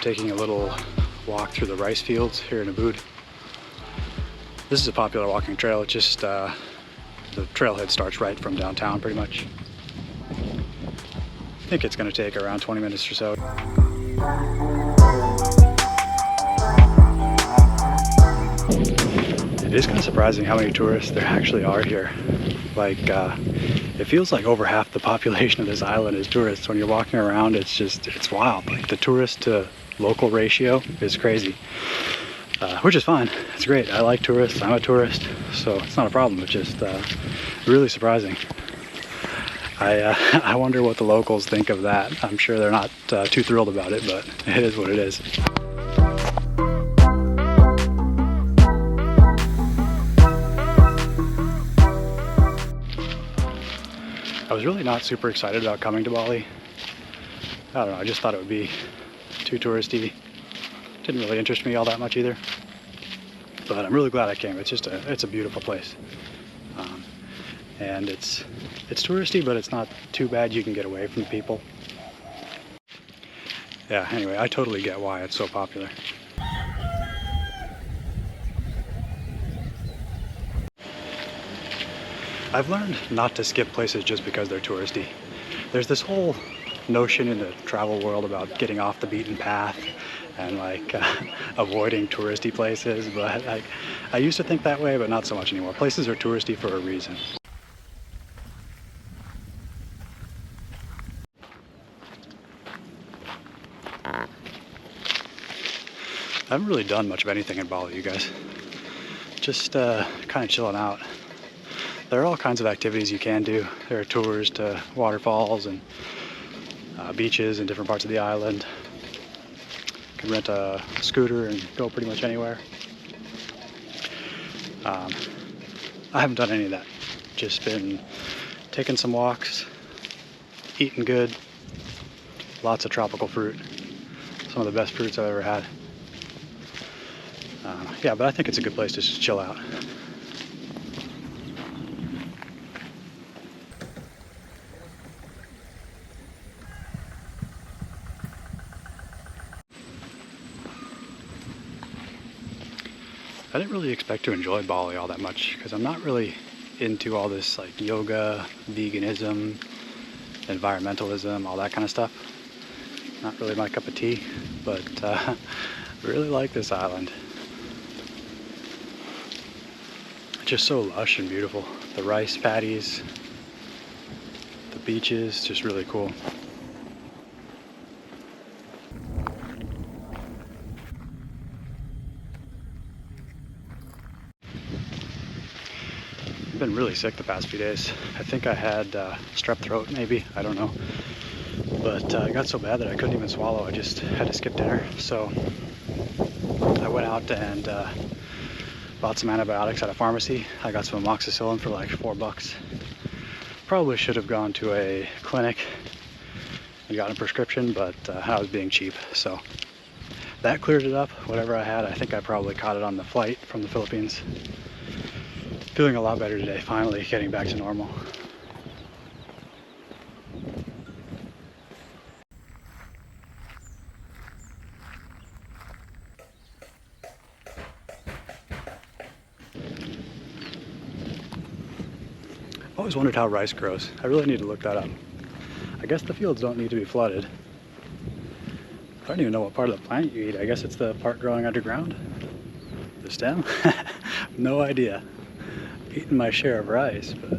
taking a little walk through the rice fields here in Ubud. This is a popular walking trail. It's just the trailhead starts right from downtown pretty much. I think it's going to take around 20 minutes or so. It is kind of surprising how many tourists there actually are here. Like, it feels like over half the population of this island is tourists. When you're walking around, it's wild. Like, the tourist to local ratio is crazy, which is fine. It's great. I like tourists. I'm a tourist, so it's not a problem. It's just really surprising. I wonder what the locals think of that. I'm sure they're not too thrilled about it, but it is what it is. I was really not super excited about coming to Bali. I don't know, I just thought it would be too touristy. Didn't really interest me all that much either. But I'm really glad I came. It's a beautiful place. And it's touristy, but it's not too bad. You can get away from the people. Yeah, anyway, I totally get why it's so popular. I've learned not to skip places just because they're touristy. There's this whole notion in the travel world about getting off the beaten path and like avoiding touristy places, but I used to think that way, but not so much anymore. Places are touristy for a reason. I haven't really done much of anything in Bali, you guys. Just kind of chilling out. There are all kinds of activities you can do. There are tours to waterfalls and beaches in different parts of the island. You can rent a scooter and go pretty much anywhere. I haven't done any of that. Just been taking some walks, eating good, lots of tropical fruit. Some of the best fruits I've ever had. Yeah, but I think it's a good place to just chill out. I didn't really expect to enjoy Bali all that much because I'm not really into all this like yoga, veganism, environmentalism, all that kind of stuff. Not really my cup of tea, but I really like this island. It's just so lush and beautiful. The rice paddies, the beaches, just really cool. I've been really sick the past few days. I think I had strep throat maybe, I don't know. But it got so bad that I couldn't even swallow. I just had to skip dinner. So I went out and bought some antibiotics at a pharmacy. I got some amoxicillin for like $4. Probably should have gone to a clinic and gotten a prescription, but I was being cheap. So that cleared it up. Whatever I had, I think I probably caught it on the flight from the Philippines. Feeling a lot better today, finally getting back to normal. I've always wondered how rice grows. I really need to look that up. I guess the fields don't need to be flooded. I don't even know what part of the plant you eat. I guess it's the part growing underground? The stem? No idea. Eaten my share of rice, but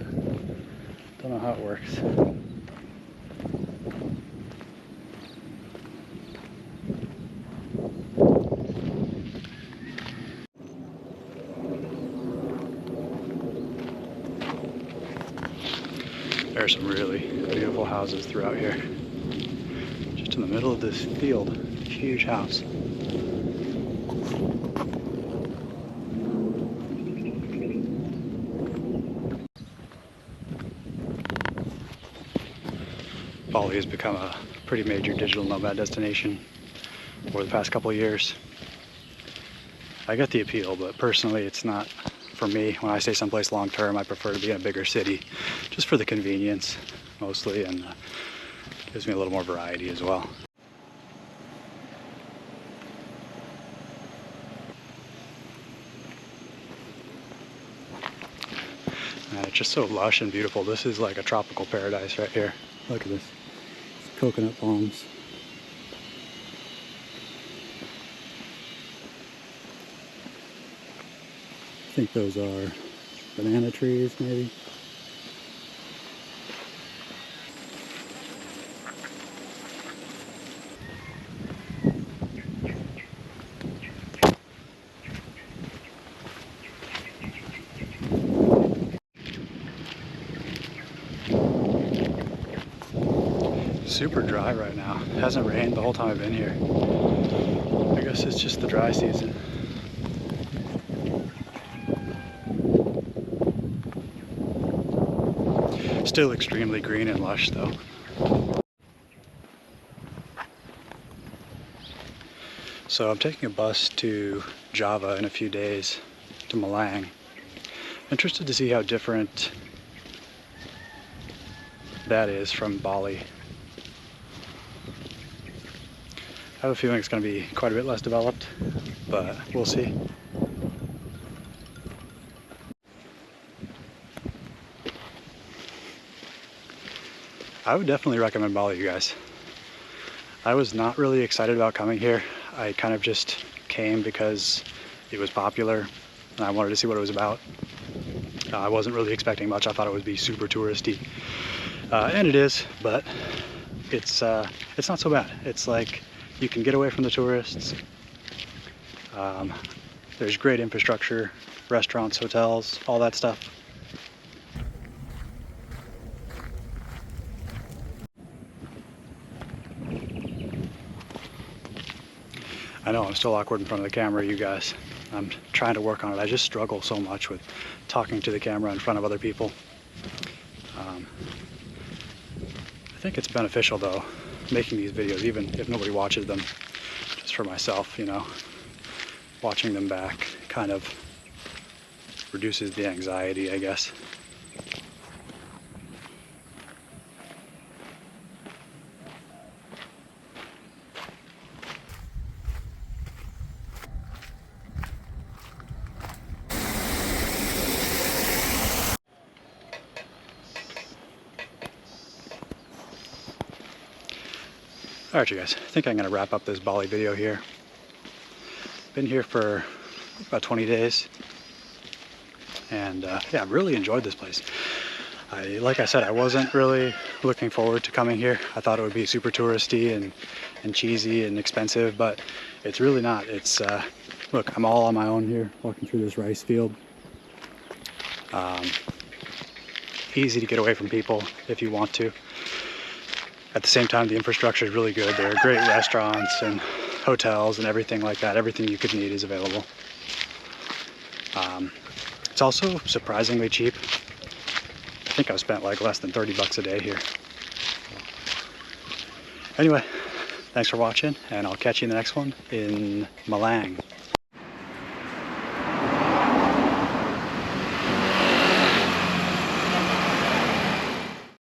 don't know how it works. There are some really beautiful houses throughout here. Just in the middle of this field, huge house. Bali has become a pretty major digital nomad destination over the past couple of years. I get the appeal, but personally it's not for me. When I stay someplace long term, I prefer to be in a bigger city, just for the convenience mostly, and gives me a little more variety as well. it's just so lush and beautiful. This is like a tropical paradise right here. Look at this. It's coconut palms. I think those are banana trees, maybe. Super dry right now. It hasn't rained the whole time I've been here. I guess it's just the dry season. Still extremely green and lush though. So I'm taking a bus to Java in a few days, to Malang. Interested to see how different that is from Bali. I have a feeling it's going to be quite a bit less developed, but we'll see. I would definitely recommend Bali, you guys. I was not really excited about coming here. I kind of just came because it was popular and I wanted to see what it was about. I wasn't really expecting much. I thought it would be super touristy, and it is, but it's not so bad. It's like you can get away from the tourists. There's great infrastructure, restaurants, hotels, all that stuff. I know I'm still awkward in front of the camera, you guys. I'm trying to work on it. I just struggle so much with talking to the camera in front of other people. I think it's beneficial though, making these videos, even if nobody watches them, just for myself, you know. Watching them back kind of reduces the anxiety, I guess. Alright you guys, I think I'm going to wrap up this Bali video here. Been here for about 20 days and yeah, I've really enjoyed this place. Like I said, I wasn't really looking forward to coming here. I thought it would be super touristy and cheesy and expensive, but it's really not. It's look, I'm all on my own here walking through this rice field. Easy to get away from people if you want to. At the same time, the infrastructure is really good. There are great restaurants and hotels and everything like that. Everything you could need is available. It's also surprisingly cheap. I think I've spent like less than 30 bucks a day here. Anyway, thanks for watching, and I'll catch you in the next one in Malang.